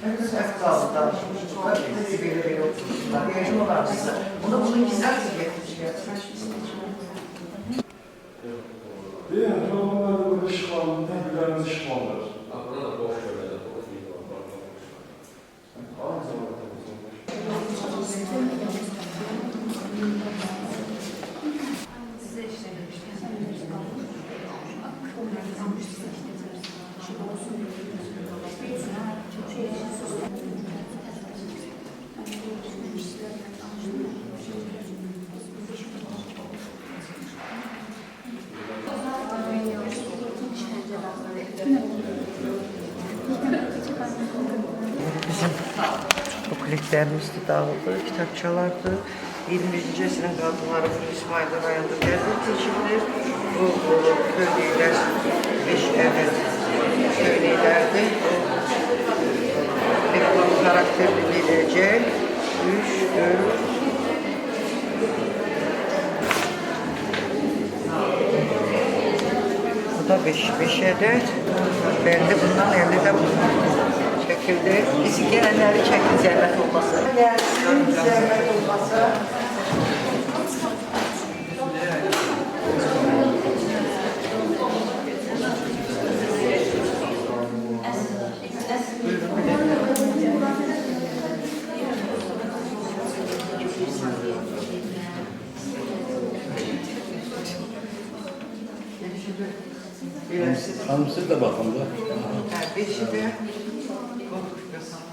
Səhv qaldı danışmışlar, bizi belə oturmuşlar, yayın olarsa. Bunu güzel bir Değil mi? Normalde böyle şıklandı, birbirlerimizi şıklandır. Burada da boş görmede boş bir var. Aynı zamanda bizim bukletlerimiz de dağıldı, kitapçalardı. 21. əsrin qadınları bu İsmail rayonunda qəbul keçirilir. Bu köylüklər 5 əvvəl köylüklərdir. Reklam karakterli geləcək. 3, 4, bu da 5 ədəd. Bəli, bundan 50 də çəkildi. Biz gələnləri çəkin zəhmət olmasa. Gəlsin zəhmət olmasa. Hanım siz de bakın da. Beşi de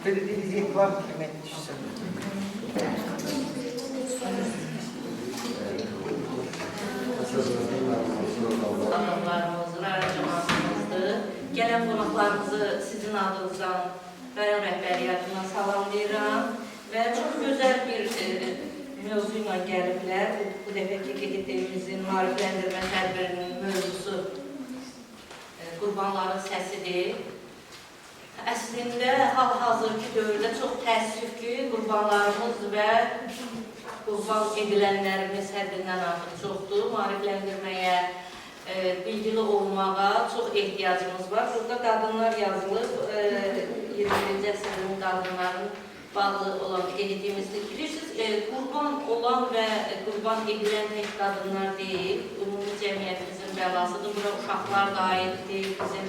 böyle bir reklam filmi düşsün. Hanımlarımızın, aracımızdır. Gelen qonaqlarımızı sizin adınızdan, rayon rəhbəriyyətindən salamlayıram və çox gözəl bir mövzu ilə gəliblər. Bu dəfəki QDT-imizin maarifləndirmə tədbirinin mövzusu qurbanların səsidir. Əslində, hal-hazırki dövrdə çox təəssüf ki, qurbanlarımız və qurban edilənlərimiz həddindən artıq çoxdur. Maarifləndirməyə, bilgili olmağa çox ehtiyacımız var. Burada qadınlar yazılıb, 21-ci əsrin qadınların bağlı olan qeydimizdir. Bilirsiniz, qurban olan və qurban edilən tək qadınlar deyil, ümumi cəmiyyətimizin bəlasıdır. Bura uşaqlar da aiddir, bizim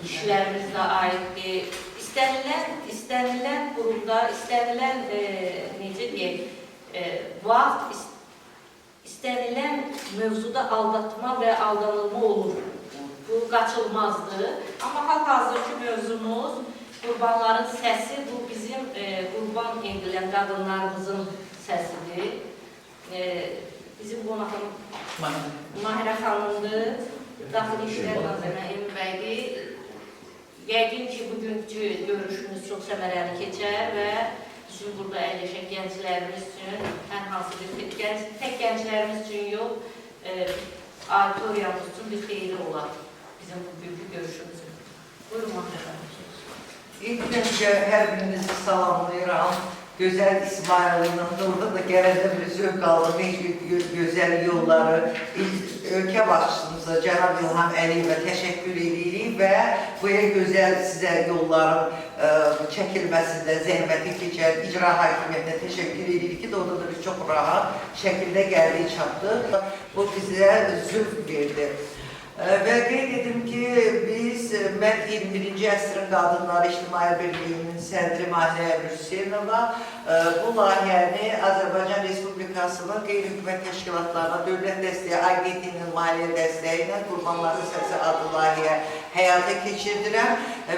kişilərimiz də aiddir. İstənilən qurumda, istənilən, necə deyək, vaxt, istənilən mövzuda aldatma və aldanılma olur. Bu qaçılmazdır. Amma hal-hazırki mövzumuz qurbanların səsi, bu bizim qurban edilən qadınlarımızın səsidir. Bizim qonağım Mahirə xanımdır, Daxili İşlər Nazirə Emin bəydir. Yəqin ki, bugünkü görüşümüz çox səmərəli keçər və bizim burada əyləşən gənclərimiz üçün, hər hansı bir tək gənclərimiz üçün yox, auditoriyamız üçün bir xeyri olar bizim bugünkü görüşümüzün. Buyurun, Mahirə xanım. İlk öncə hər birinizi salamlayıram. Gözəl İsmail'in orada da gələndə bir zövq aldım. Gözəl yolları, ölkə başçımıza, Cənab İlham Əliyevə təşəkkür edirik və bu gözəl sizə yolların çəkilməsində zəhməti keçən icra hakimiyyətinə təşəkkür edirik ki, orada da biz çox rahat şəkildə gəldik, çatdıq. Bu bizə zövq verdi. Və qeyd edim ki, mən 21-ci əsrin qadınları İctimai Birliyinin sədri Mahirə Hüseynova bu layihəni Azərbaycan Respublikasının qeyri-hökumət təşkilatlarına dövlət dəstəyi, agentinin maliyyə dəstəyi ilə Qurbanların Səsi adlı layihə həyata keçirdirəm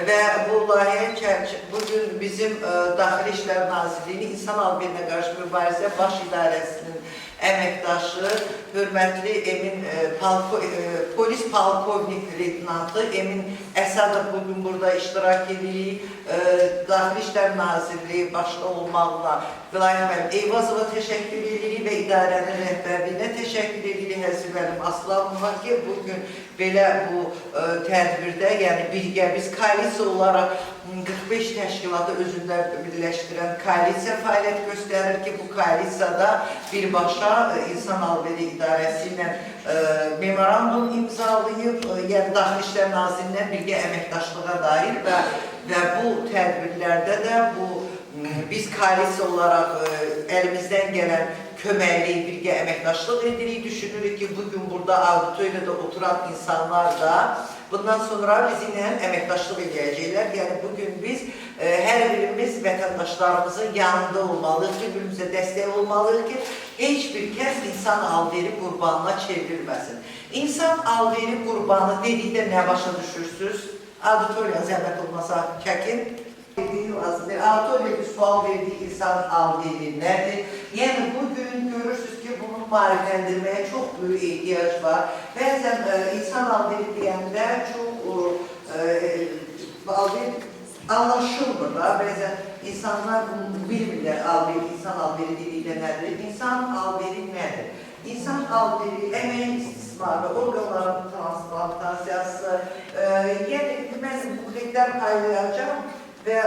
və bu layihə bugün bizim Daxili İşlər Nazirliyinin İnsan Alverine qarşı mübarizə baş idarəsinin əməkdaşı, hörmətli polis polkovnik leytenantı Emin Əsadov bugün burada iştirak edirik. Daxili İşlər Nazirliyi başda olmaqla Vilayət Eyvazova təşəkkür edirik və idarənin rəhbərliyinə təşəkkür edirik Həzivəlim Aslanova ki, bugün belə bu tədbirdə, yəni birgə biz koalisiya olaraq 45 təşkilatı özündə birləşdirən koalisiya fəaliyyət göstərir ki, bu koalisiyada birbaşa İnsan Alveri İdarəsi ilə memorandum imzalayıb, yəni Daxili İşlər Nazirliyindən birgə əməkdaşlığa dair və və bu tədbirlərdə də biz koalisiya olaraq əlimizdən gələn köməkliyi, birgə əməkdaşlıq edirik. Düşünürük ki, bugün burada auditoriyada oturan insanlar da bundan sonra bizimlə əməkdaşlıq edəcəklər. Yəni, bugün biz hər birimiz vətəndaşlarımızın yanında olmalıyıq, bir-birimizə dəstək olmalıyıq ki, heç bir kəs insan alveri qurbanına çevrilməsin. İnsan alveri qurbanı dedikdə nə başa düşürsünüz? Auditoriya zəhmət olmasa çəkin. Auditoriya bir sual verdiyi insan alveri nədir? Yəni, bugün görürsünüz ki, bunu maarifləndirməyə çox böyük ehtiyac var. Bəzən insan alveri deyəndə çox anlaşılmır da, bəzən insanlar bunu bilmirlər, insan alveri dedikdə nədir? İnsan alveri nədir? İnsan alveri, əməyin istismarı, orqanların transplantasiya, yəni, mən bu xeytlər paylayacağım və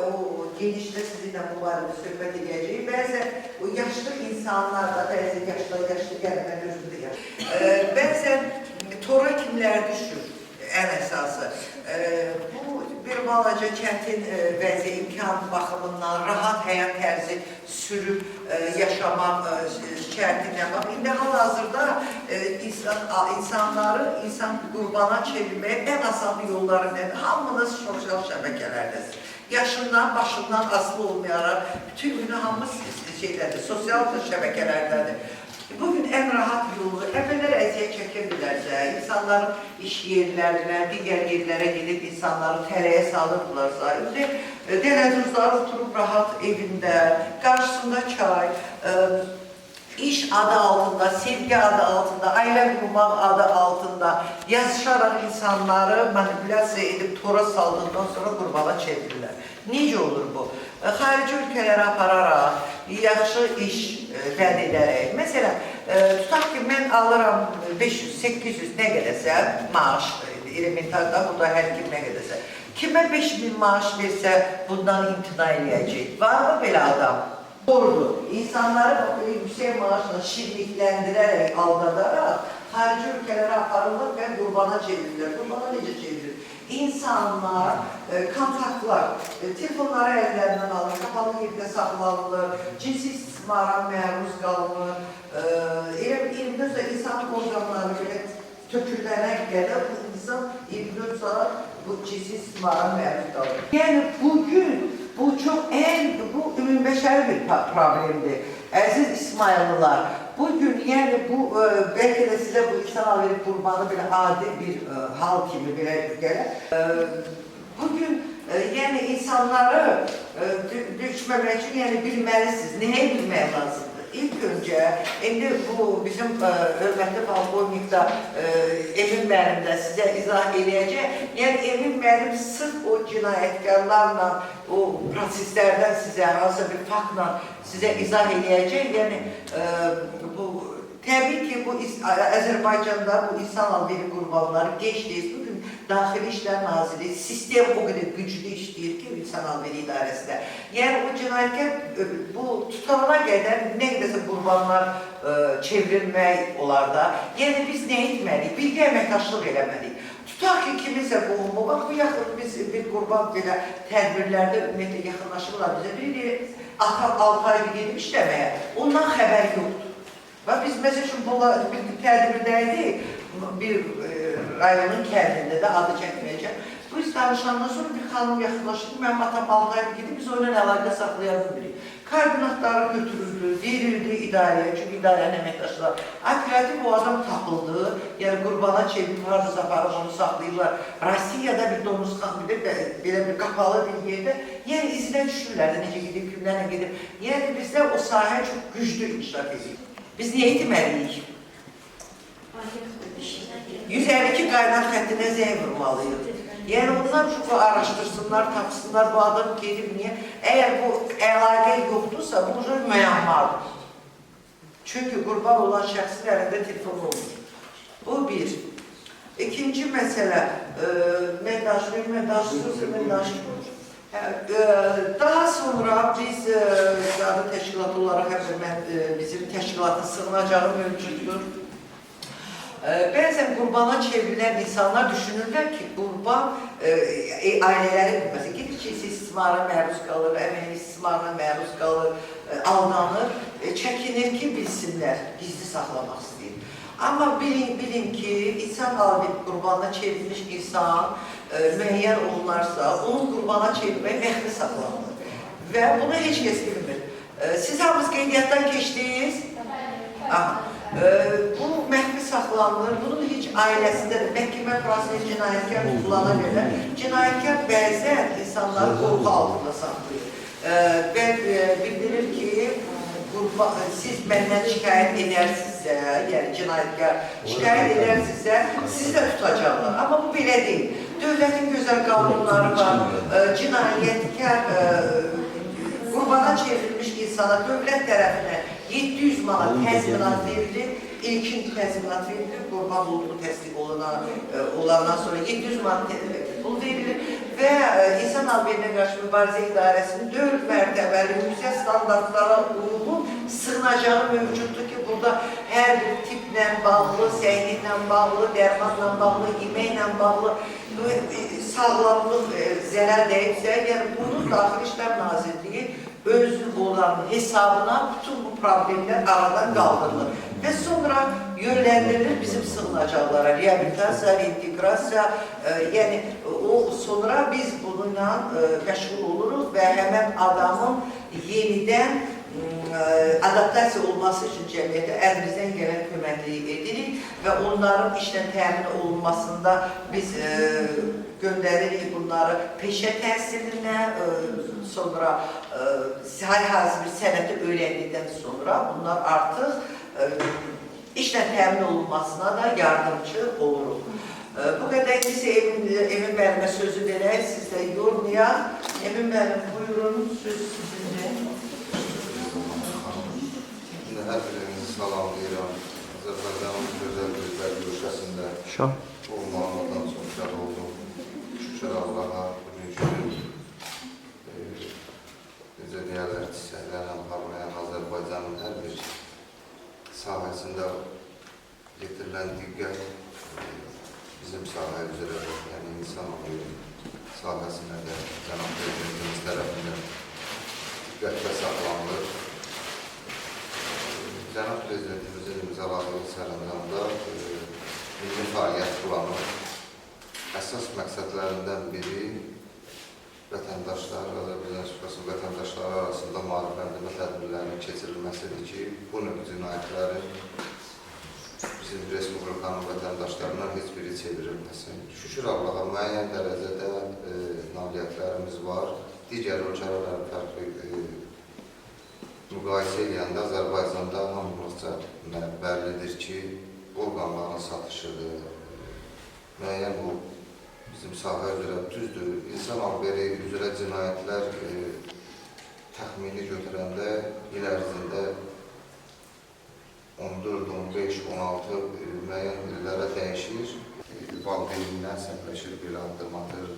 o genişdə sizinlə bu barədə söhbət edəcəyik. Bəzən o yaşlı insanlar da, bəzən yaşlı gəlmən özümdə yaşlı. Bəzən tora kimlər düşür ən əsası. Bu bir balaca çətin vəzi imkan baxımından rahat həyat tərzi sürüb yaşamaq şərtindən bax. İndi hal-hazırda insanları insan qurbana çevirməyə ən asan yolları nədir? Hamınız sosial şəbəkələrdəsiniz. Yaşından, başından asılı olmayaraq bütün günü hamımız sosial şəbəkələrdədir. Bugün ən rahat yolu, əvvəllər əziyyət çəkə bilərsə, insanların iş yerlərinə, digər yerlərə gedib insanları tələyə salırdılarsa, dələduzlar oturub rahat evində, qarşısında çay, iş adı altında, sevgi adı altında, ailə qurmaq adı altında yazışaraq insanları manipulyasiya edib tora saldıqdan sonra qurbana çevirirlər. Necə olur bu? Xarici ölkələrə apararaq, yaxşı iş vəd edərək. Məsələn, tutaq ki, mən alıram 500-800 nə qədəsə maaş, elementarda, burada hər kim nə qədəsə. Kimə 5000 maaş versə, bundan imtina eləyəcək. Var mı belə adam? Doğrudur. İnsanları yüksək maaşla şirlikləndirərək, aldadaraq, xarici ölkələrə aparılır və qurbana çevrilir. Qurbana necə çevrilir? İnsanlar, kontaktlar, telefonları əllərindən alır, kapalı yerdə saxlanılır, cinsi istismara məruz qalınır. Elə insan orqanları belə tökülənə qədər bu insan 24 saat bu cinsi istismara məruz qalır. Yəni, bugün bu bu ümumbəşəri bir problemdir. Əziz İsmayıllılar, bugün, yəni bu, bəlkə də sizə bu insan alveri qurbanı belə adi bir hal kimi belə gələr. Bugün, yəni insanları düşməmək üçün, yəni bilməlisiniz, nəyə bilmək lazımdır? İlk öncə, indi bu bizim hörmətli polkovnikdə Emin müəllim də sizə izah eləyəcək. Yəni Emin müəllim sırf o cinayətkarlarla, o proseslərdən sizə, hansısa bir faktla sizə izah eləyəcək. Yəni təbii ki, bu Azərbaycanda bu insan alveri qurbanları geç deyil. Bugün Daxili İşlər Naziri sistem o qədər güclü işləyir ki, insan alveri idarəsində. Yəni o cinayətkar bu tutanına qədər nə qədərsə qurbanlar çevrilmək olar da. Yəni biz nə etməliyik? Birgə əməkdaşlıq eləməliyik. Tutaq ki, kiminsə qohumu, bax bu yaxın biz bir qurban belə tədbirlərdə ümumiyyətlə yaxınlaşırlar bizə. Biri atam 6 ayda gedib işləməyə, ondan xəbər yoxdur. Və biz məsəl üçün bir tədbirdəydik, bir rayonun kəndində də adı çəkməyəcəm. Bu danışandan sonra bir xanım yaxınlaşdı, mənim atam 6 ayda gedib, biz onunla əlaqə saxlayan birik. Koordinatları götürüldü, verildi idarəyə, çünki idarənin əməkdaşları. Operativ o adam tapıldı, yəni qurbana çevirib, haradasa aparıb onu saxlayırlar. Rusiyada bir donuzxan bilir, belə bir qapalı bir yerdə, yəni izinə düşürlər də necə gedib, kimlərlə gedib. Yəni bizdə o sahə çox güclü inkişaf edir. Biz niyə etməliyik? 152 qaynar xəttinə zəng vurmalıyıq. Yəni onlar çox araşdırsınlar, tapsınlar, bu adam gedib niyə? Əgər bu əlaqə yoxdursa, bu müəmmadır. Çünki qurban olan şəxsin əlində telefon olmur. Bu bir. İkinci məsələ, mən danışıyorum. Daha sonra biz qadın təşkilatı olaraq bizim təşkilatın sığınacağı mövcuddur. Bəzən qurbana çevrilen insanlar düşünürler ki qurban aileleri mesela gidip ki istismara məruz qalır, əmək istismarına məruz qalır, aldanır, çəkinir ki bilsinler, gizli saxlamaq istəyir. Ama bilin ki insan alib qurbana çevrilmiş insan müəyyən olunarsa onun qurbana çevirməyi məxfi saxlanılır. Və bunu heç kəs bilmir. Siz hamınız qeydiyyatdan keçdiniz? Bu məxfi saxlanılır. Bunun heç ailəsində də məhkəmə prosesi cinayətkar tutulana qədər cinayətkar bəzən insanları qorxu altında saxlayır. Və bildirir ki, siz məndən şikayət edərsinizsə, yəni cinayətkar şikayət edərsinizsə, sizi də tutacaqlar. Amma bu belə deyil. Dövlətin gözəl qanunları var, cinayətkar qurbana çevrilmiş insana dövlət tərəfindən 700 manat təzminat verilir, ilkin təzminat verilir, qurban olduğu təsdiq olandan sonra 700 manat pul verilir və İnsan Alverinə qarşı mübarizə idarəsinin 4 mərtəbəli yüksək standartlara uyğun sığınacağı mövcuddur ki, burada hər bir tiplə bağlı, səhiyyə bağlı, dərmanla bağlı, yeməklə bağlı, sağlamlıq zərər dəyibsə, yəni bunun Daxili İşlər Nazirliyi özü olan hesabına bütün bu problemler aradan kaldırılır. Ve sonra yönlendirilir bizim sığınacaklara, rehabilitasiya, reintegrasiya, yani o sonra biz bununla məşğul oluruz ve hemen adamın yeniden adaptasiya olması için cəmiyyətə əlimizdən gələn köməkliyi edirik və onların işlə təmin olunmasında biz göndəririk bunları peşə təhsilinə, sonra hər bir sənəti öyrəndikdən sonra bunlar artıq işlə təmin olunmasına da yardımcı oluruq. Bu qədər ise Emin müəllimə sözü verək, siz də yormayaq. Emin müəllim, buyurun, söz sizindir. Hər birinizi salamlayıram. Azərbaycanın gözəl gözəl görüşəsində olmağından çox şad oldum. Şükür Allaha bugünkü necə deyərlər, çiçəklərlə parlayan Azərbaycanın hər bir sahəsində yetirilən diqqət bizim sahə üzrə, yəni insan sahəsinə də Cənab Prezidentimiz tərəfindən diqqətlə saxlanılır. Cənab Prezidentimizin imzaladığı sərəncamda milli fəaliyyət planı əsas məqsədlərindən biri vətəndaşlar, Azərbaycan Respublikası vətəndaşları arasında maarifləndirmə tədbirlərinin keçirilməsidir ki, bu növ cinayətlərin bizim Respublikanın vətəndaşlarından heç biri çevrilməsin. Şükür Allaha, müəyyən dərəcədə nailiyyətlərimiz var. Digər ölkələrlə fərqli müqayisə edəndə Azərbaycanda hamımızca bəllidir ki, orqanların satışıdır, müəyyən bu bizim sahə üzrə düzdür. İnsan alveri üzrə cinayətlər təxmini götürəndə il ərzində 14, 15, 16 müəyyən illərə dəyişir. Valideynindən səhvləşir, belə addım atır,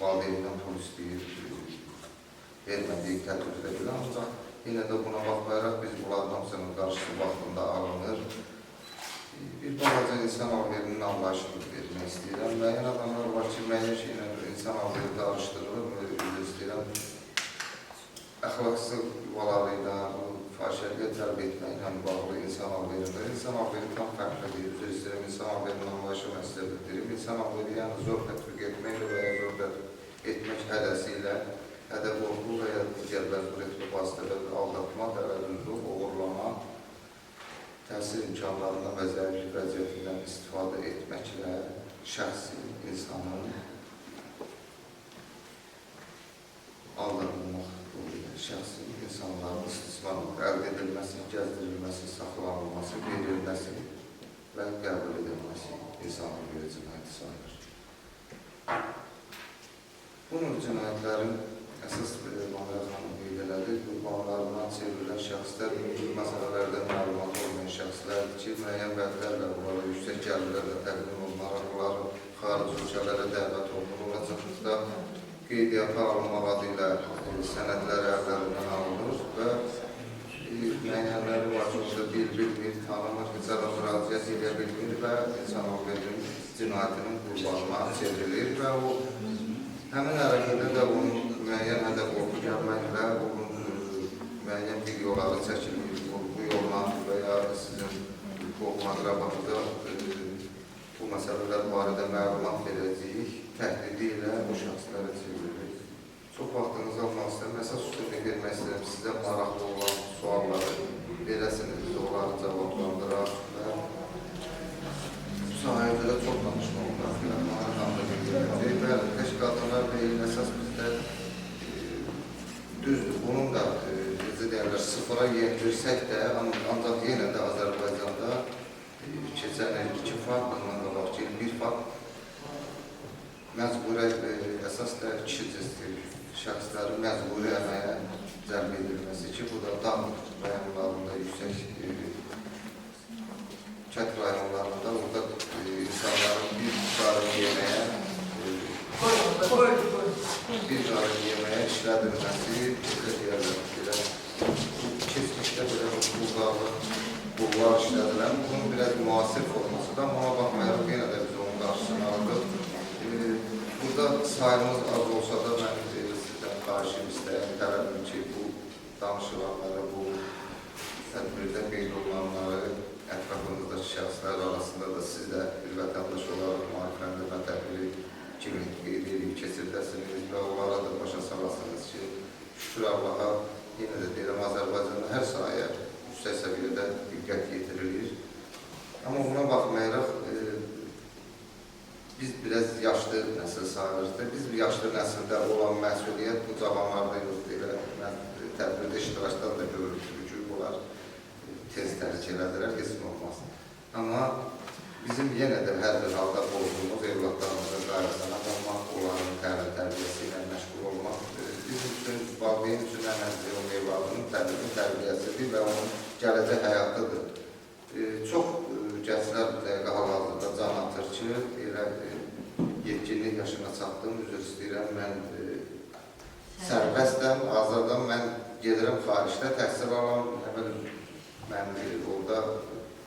valideynindən pul istəyir, vermədiyi tədbirdə belə, ancaq yine de buna baxmayaraq biz bunların hamısının qarşısı vaxtında alınır. Bir balaca insan alverinin anlayışını vermək istəyirəm. Müəyyən adamlar var ki, müəyyən şeylə insan alveri qarışdırılır, üzr istəyirəm. Əxlaqsız yuvalarıyla, fahişəliyə tərb etməklə bağlı insan alverində. İnsan alveri tam fərqlidir, üzr istəyirəm, insan alverinin anlayışı mən sizə bildirim. İnsan alveri yəni zor tətbiq etməklə və ya zor tətbiq etmək hədəsilə hədə qorxu və ya digər bəzbur etmə vasitələri aldatma, təvəzzüzlük, uğurlama, təhsil imkanlarından və zəriflik vəziyyətindən istifadə etməklə şəxsi insanın aldatılmaq, şəxsi insanların istismarı əldə edilməsi, gəzdirilməsi, saxlanılması, verilməsi və qəbul edilməsi insanın bir cinayəti sayılır. Bu növ cinayətlərin əsas qeydiyyatlarını qeyd elədik. Qurbanlarından çevrilən şəxslər mümkün məsələlərdən məlumat olmayan şəxslərdir ki, müəyyən vədlərlə onlara yüksək gəlirlərlə təqdim olunaraq onların xarici ölkələrə dəvət olunulacaqlıqda qeydiyyata alınmaq adı ilə sənədləri əllərindən alınır və müəyyənləri var ki, orada bilmir, tanımır, heç adam müraciət edə bilmir və insan haqqının cinayətinin qurbanına çevrilir və o həmin hərəkədə də onun müəyyən hədəf oldu gəlməklə, onun müəyyən videoları çəkilir, bu yolla və ya sizin qohum əqrabanıza bu məsələlər barədə məlumat verəcəyik, təhdidi ilə bu şəxslərə çevrilir. Çox vaxtınızı almaq istəyirəm, əsas üstünlük vermək istəyirəm, sizə maraqlı olan sualları verəsiniz, biz onları cavablandıraq və bu sahədə də çox danışmaq olar, və qəş qadınlar deyil, əsas bizdə düzdür, bunun da necə deyərlər, sıfıra yendirsək də, ancaq yenə də Azərbaycanda keçən il 2 fakt, bundan qabaq ki, 1 fakt məcburi əsas da kişi cinsli şəxslərin məcburi əməyə cəlb edilməsi ki, bu da dağ rayonlarında, yüksək kət rayonlarında orada insanların bir qarın yeməyə işlədilməsi keçmişdə belə qullar işlədilən, bunun biraz müasir formasıdır, amma ona baxmayaraq yenə də biz onun qarşısını aldıq. Burada sayımız az olsa da mən sizdən xahişim istəyəm, tələbim ki, bu danışılanları, bu tədbirdə qeyd olunanları ətrafınızdakı şəxslər arasında da siz də bir vətəndaş olaraq maarifləndirmə tədbiri kimi qeyd edib keçirdəsiniz və onlara da başa salasınız ki, şükür Allaha, yenə də deyirəm, Azərbaycanda hər sahəyə yüksək səviyyədə diqqət yetirilir. Amma buna baxmayaraq, biz biraz yaşlı nəsil sayılırıq. Biz yaşlı nəsildə olan məsuliyyət bu cavanlarda yoxdur. Tədbirdə iştirakdan da görürük ki, bunlar tez tərk elədilər, heç olmaz. Amma bizim yenə də hər bir halda borcumuz evlatlarımıza qayğısına olmaq, onların tərbiyəsi ilə məşğul olmaq, bizim üçün, valideyn üçün ən əzli o evladının tərbiyəsidir və onun gələcək həyatıdır. Çox gənclər bu dəqiqə hal-hazırda can atır ki, elə yetkinlik yaşına çatdım, üzr istəyirəm, mən sərbəstəm, azadam, mən gedirəm xaricdə, təhsil alam, mən orada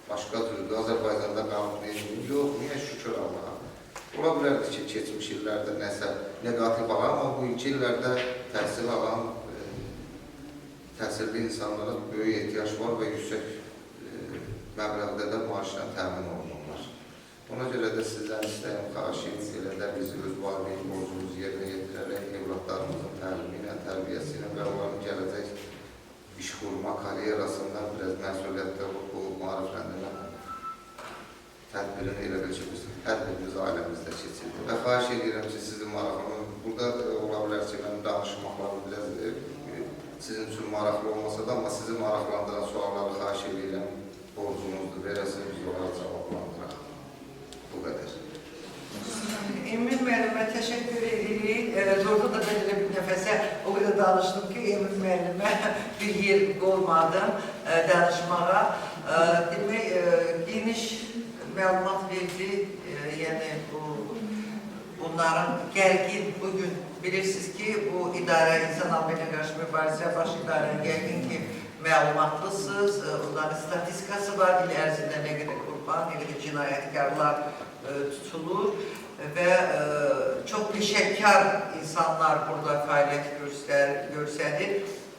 başqa türlü Azərbaycanda qalıb deyilmiyim, yox, niyə şükür Allaha. Ola bilərdir ki, keçmiş illərdə nəsə negativ alan, amma bu 2 illərdə təhsil alan, təhsilli insanlara böyük ehtiyac var və yüksək məbləğdə də maaşla təmin olunurlar. Ona görə də sizdən istəyim, xahişim, elə də biz öz valideyn borcumuzu yerinə yetirərək evlatlarımızın təlimi ilə, tərbiyəsi ilə və onların gələcək iş qurma, karyerasından biraz məsuliyyətli bu maarifləndirmə tədbirini elə bir ki, hər birimiz ailəmizdə keçirdik. Və xahiş edirəm ki, sizin maraqlı, burada ola bilər ki, mənim danışmaqlarım biraz sizin üçün maraqlı olmasa da, amma sizi maraqlandıran sualları xahiş edirəm, borcumuzdur, verəsiniz, biz onları cavablandıraq. Bu qədər. Emin müəllimə təşəkkür edirik. Orada da belə bir nəfəsə o qədər danışdım ki, Emin müəllimə bir yer qoymadım danışmağa. Demək, geniş məlumat verdi. Yəni, bunların gərgin, bugün bilirsiniz ki, bu idarə, insan almayla qarşı mübarizə baş idarənin gərgin ki, məlumatlısınız. Onların statistikası var, il ərzində nə qədər qurban, nə qədər cinayətkarlar tutulur və çox peşəkar insanlar burada fəaliyyət göstərir.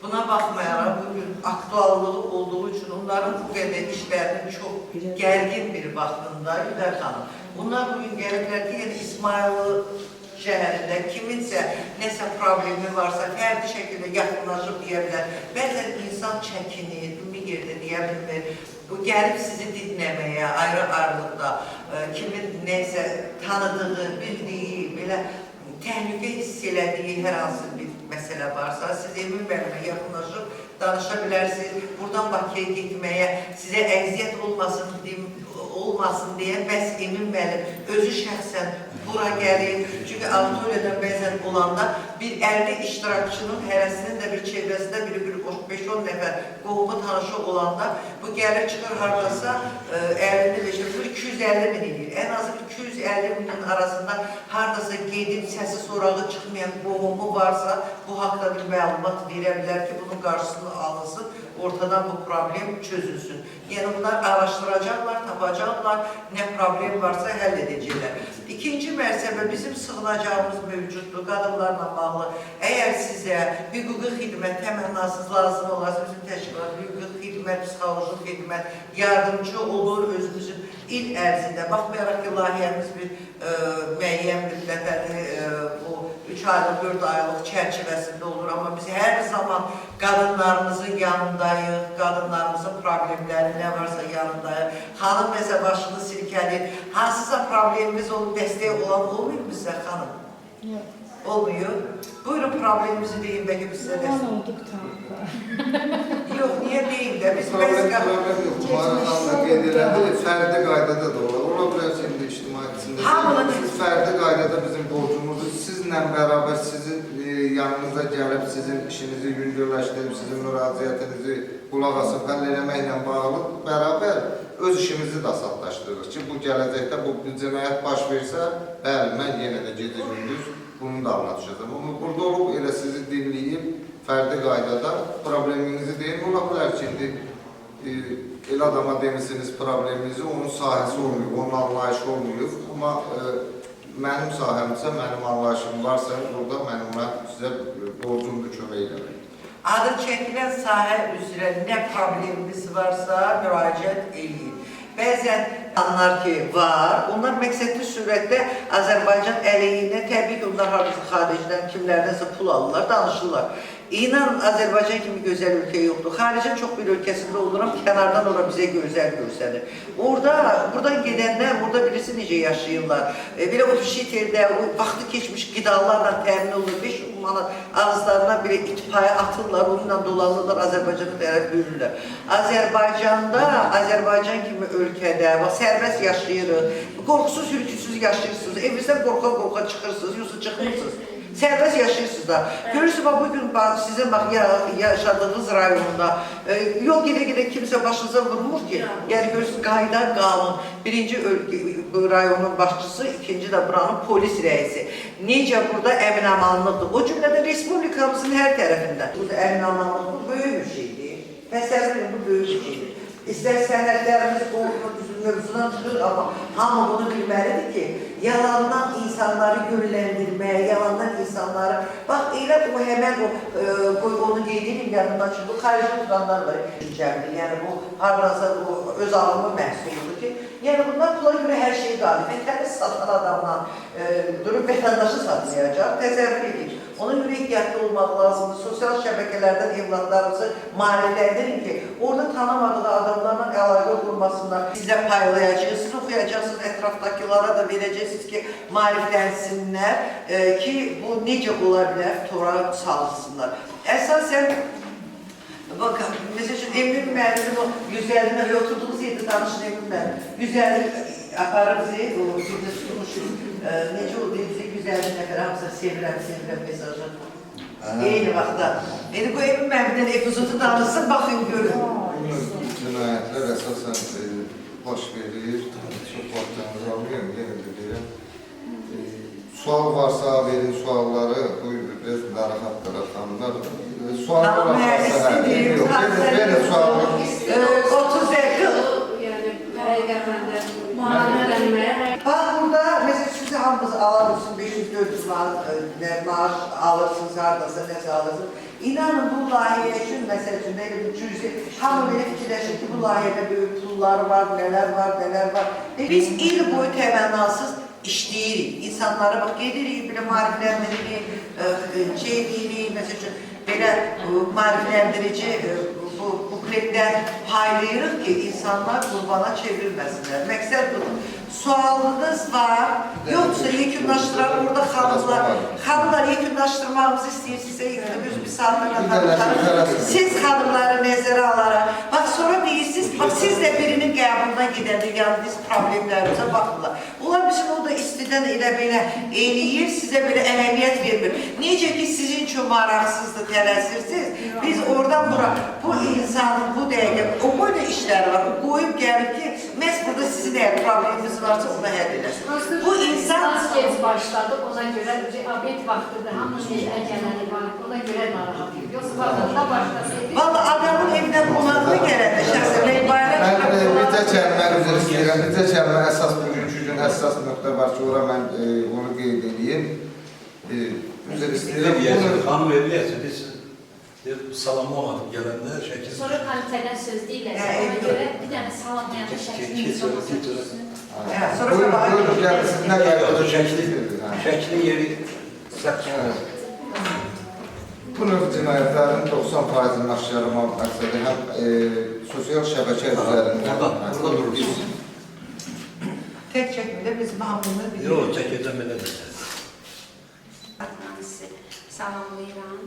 Buna baxmayaraq, bugün aktuallığı olduğu üçün onların bu qədər işlərinin çox gərgin bir vaxtında Gülər xanım. Bunlar bugün gəliblər ki, İsmayılı şəhərində kiminsə nəsə problemi varsa, fərdi şəkildə yaxınlaşıb deyə bilər. Bəzən insan çəkinir, bir yerdə deyə bilmir. Bu gəlib sizi dinləməyə, ayrı-ayrılıqda kimin neysə tanıdığı, bildiyi, belə təhlükə hiss elədiyi hər hansı bir məsələ varsa, siz Emin müəllimə yaxınlaşıb danışa bilərsiniz. Buradan Bakıya getməyə, sizə əziyyət olmasın deyə, bəs Emin müəllim özü şəxsən bura gəlir. Çünki auditoriyadan bəzən olanda bir 50 iştirakçının hərəsinin də bir çevrəsində bir 5-10 nəfər qohumu tanışı olanda bu gəlir çıxır hardasa 250 min edir. Ən azı 250 minin arasında hardasa gedib səsi sorağı çıxmayan qohumu varsa bu haqda bir məlumat verə bilər ki, bunun qarşısını alınsın, ortadan bu problem çözülsün. Yəni bunlar araşdıracaqlar, tapacaqlar, nə problem varsa həll edəcəklər. İkinci mərtəbə bizim sığınacağımız mövcuddur, qadınlarla bağlı. Əgər sizə hüquqi xidmət təmənnasız lazım olarsa, bizim təşkilat hüquqi xidmət, psixoloji xidmət yardımcı olur özümüzün il ərzində. Baxmayaraq ki, layihəmiz bir müəyyən müddətəli bu 3 aylıq, 4 aylıq çərçivəsində olur. Amma biz hər zaman qadınlarımızın yanındayıq, qadınlarımızın problemləri nə varsa yanındayıq. Xanım nəsə başını silkəlir, hansısa problemimiz olub, dəstək olan olmuyor mu sizə xanım? Yox. Olmuyor. Buyurun problemimizi deyin, bəlkə biz sizə dəstək. Olduk tam. Yox, niyə deyim də? Biz Problem yox. Mağaralarla qeyd elədi, fərdi qaydada da olar. Ola bilər ki, ictimai içində siz fərdi qaydada bizim borcumuzdur. Sizlə bərabər sizin yanınıza gəlib, sizin işinizi yüngülləşdirib, sizin müraciətinizi qulaq asıb həll eləməklə bağlı bərabər öz işimizi də asadlaşdırırıq ki, bu gələcəkdə bu cinayət baş versə, bəli, mən yenə də gecə-gündüz bunu da anlatacağım. Amma burada olub elə sizi dinləyib, fərdi qaydada probleminizi deyim. Ola bilər ki, elə adama demişsiniz probleminizi, onun sahəsi olmuyor, onun anlayışı olmuyor. Amma mənim sahəmsə, mənim anlayışım varsa, burada mən ona sizə borcumdur kömək eləmək. Adı çəkilən sahə üzrə nə problemimiz varsa müraciət edin. Bəzən anlar ki, var, onlar məqsədli surətdə Azərbaycan əleyhinə təbii ki, onlar harcısı xaricdən kimlərdənsə pul alırlar, danışırlar. İnan Azərbaycan kimi gözəl ölkə yoxdur. Xaricin çox bir ölkəsində oluram, kənardan ora bizə gözəl görsənir. Buradan gedənlər, burada birisi necə yaşayırlar. Belə o şiteldə, o vaxtı keçmiş qidalarla təmin olunur, 5 manat ağızlarına belə itpaya atırlar, onunla dolanırlar, Azərbaycanı tərəf bölürlər. Azərbaycanda, Azərbaycan kimi ölkədə, sərbəst yaşayırıq, qorxusuz, hürküsüz yaşayırsınız, evinizdən qorxa-qorxa çıxırsınız, yoxsa çıxmırsınız. Sərbəst yaşayırsınız da. Görürsünüz, bugün sizin yaşadığınız rayonunda yol gedə-gedə kimsə başınıza vurmur ki. Yəni görürsünüz, qayda, qanun. Birinci rayonun başçısı, ikinci də buranın polis rəisi. Necə burada əmin-amanlıqdır. O cümlədə Respublikamızın hər tərəfində. Burada əmin-amanlıq bu böyük bir şeydir. Təsəvvür bu böyük bir şeydir. İstər sənədlərimiz mövzudan çıxır, amma hamı bunu bilməlidir ki, yalandan insanları yönləndirməyə, yalandan insanları... Bax, elə o həmən onu qeyd edin, yanından ki, bu xarici tutanlar var, yəni bu haransa öz alımı məhsuludur ki, yəni bunlar pula görə hər şeyi qalır. Vətəni satan adamla durub vətəndaşı satmayacaq, təsəvvür edin. Ona görə ehtiyatlı olmaq lazımdır. Sosial şəbəkələrdən evladlarımızı maarifləndirin ki, orada tanımadığı adamlarla əlaqə qurmasınlar. Sizə paylayacaqsınız, siz oxuyacaqsınız, ətrafdakılara da verəcəksiniz ki, maariflənsinlər ki, bu necə ola bilər, tora salsınlar. Əsasən, bakın, mesela Emin müəllim o 150'dən oturduğumuz yerdə danışın Emin müəllim. 150 aparır bizi, o bizdə tutmuşuz. Necə o deyilsə 150 nəfər hamısı sevirəm mesajı. Eyni vaxtda. Yəni bu Emin müəllimdən epizodu danışsın, baxın görün. Cinayətlər əsasən baş verir, çox vaxtlarınızı almıyorum, yenə də deyirəm. Sual varsa verin sualları, bu biraz narahatlara xanımlar. Suallar varsa verin sualları. 30 yakın. Yani həqiqətən də müharibətlənməyə. Bax burada, mesela siz hamınız alırsınız, 500-400 maaş alırsınız, haradasa nəsə alırsınız. İnanın bu layihə üçün, məsəl üçün, elə bir cüzi, hamı belə fikirləşir ki, bu layihədə böyük pullar var, nələr var. Biz il boyu təmənnasız işləyirik. İnsanlara bax, gedirik, belə maarifləndiririk, şey deyirik, məsəl üçün, belə maarifləndirici bukletlər paylayırıq ki, insanlar qurbana çevrilməsinlər. Məqsəd budur. Sualınız var, yoxsa yekunlaşdıraq orada xanımlar yekunlaşdırmağımızı istəyirsinizsə, biz bir saatla qatarıq. Siz xanımları nəzərə alaraq, bax sonra deyirsiniz, bax siz də birinin qəbuluna gedəndə, yəni biz problemlərimizə baxırlar. Onlar bizim o da bunu istidən elə belə eləyir, sizə belə əhəmiyyət vermir. Necə ki sizin üçün maraqsızdır, tələsirsiniz. Biz oradan bura, bu insanın bu dəqiqə, o boyda işləri var, o qoyub gəlib ki, məhz burada sizin əgər probleminiz varsa onu həll edəsiniz. Bu insan... Geç başladı, ona görə abed vaxtıdır, hamının əgələri var, ona görə narahatıyım. Yoxsa vaxtında başlasaydı... Valla adamın evindən qonaqlı gələndə şəxsən Mən bircə kəlmə üzr istəyirəm. Bircə kəlmə əsas bugünkü gün həssas nöqtə var ki, ora mən onu qeyd edeyim. Üzr istəyirəm. Xanım evliyəsə, biz salamlamadım gələndə şəkil. Sonra komitədən söz deyiləsə, ona görə bir dənə salamlayanda şəklimiz olmasın. Buyurun, gəlin, siz nə qaydadır? Şəkli yeri səpçiniz. Bu növ cinayətlərin 90%'nin aşkarlama məqsədi həm sosial şəbəkə üzərində... Burada durursunuz. Tək çəkmində bizim hamını bilir. Yox, çəkəcəm elə də. Sizi salamlayıram.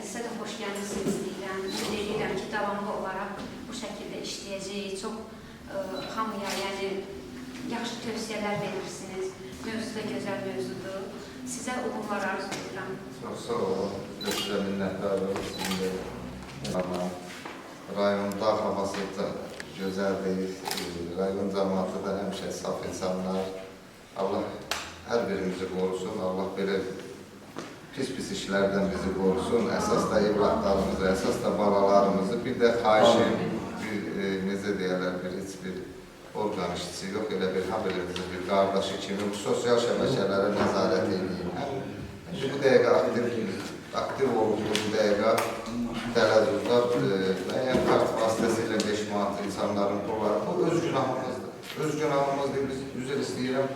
Sizə də xoş gəlmisiniz deyirəm. Deyirəm ki, davamlı olaraq bu şəkildə işləyəcəyik. Çox hamıya, yəni yaxşı tövsiyələr verirsiniz. Mövzu da gözəl mövzudur. Sizə uğurlar arzulayıram. Çox sağ olun. Sizə minnətdarlıq sizinlə. Rayonda havası da gözəldir. Rayon cəmaatı da həmişə saf insanlar. Allah hər birimizi qorusun. Allah belə pis işlərdən bizi qorusun. Əsas da evlatlarımızı, əsas da balalarımızı. Bir də xahişim, necə deyərlər, heç bir orqan işçisi yox, elə bir haberimizi, bir qardaşı kimi bu sosial şəbəkələrə nəzarət edeyim. Bu dəqiqə aktiv olduğu bu dəqiqə tələzuzlar müəyyən kart vasitəsilə 5 manat insanların pulları. Bu öz günahımızdır. Öz günahımızdır. Biz üzr istəyirəm.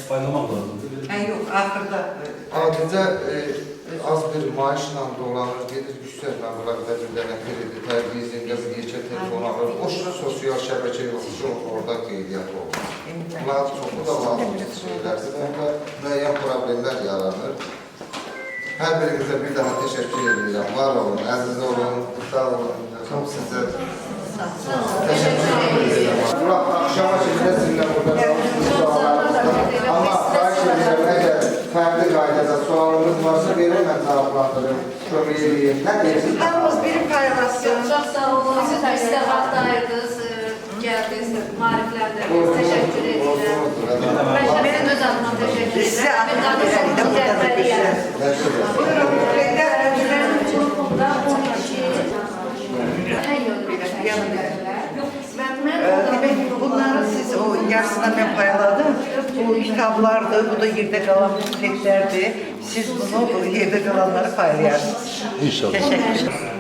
Paylamaq lazımdır. Yox, axırda... Adicə az bir maaşla dolanır, gedir yüksək məbləğdə bir dənə kredi, tərbiyə, yekə telefon alır. O sosial şəbəkə yoxsa orada qeydiyyat olur. Bunlar çoxlu da lazımdır şeylərdir. Onda müəyyən problemlər yaranır. Hər birimizə bir daha təşəkkür edirəm. Var olun, əziz olun, sağ olun. Çox sizə təşəkkür edirəm. Burak, axşama şəkildə sizinlə burada qalmışsınız. Amma xahiş edirəm, əgər fərqli qaydada sualınız varsa verin, mən cavablandırım, kömək edeyim. Nə deyirsiniz? Hamımız bir paylaşsın. Çox sağ olun, siz bizə vaxt ayırdınız, gəldiniz, mariflərdə təşəkkür edirəm. Mən öz adıma təşəkkür edirəm. Sizə adım Buyurun, demək, bunları siz o yarısına mən payladım. Bu kitablardır, bu da yerdə qalan bukletlərdir. Siz bunu yerdə qalanları paylayarsınız. İnşallah. Təşəkkür ederim.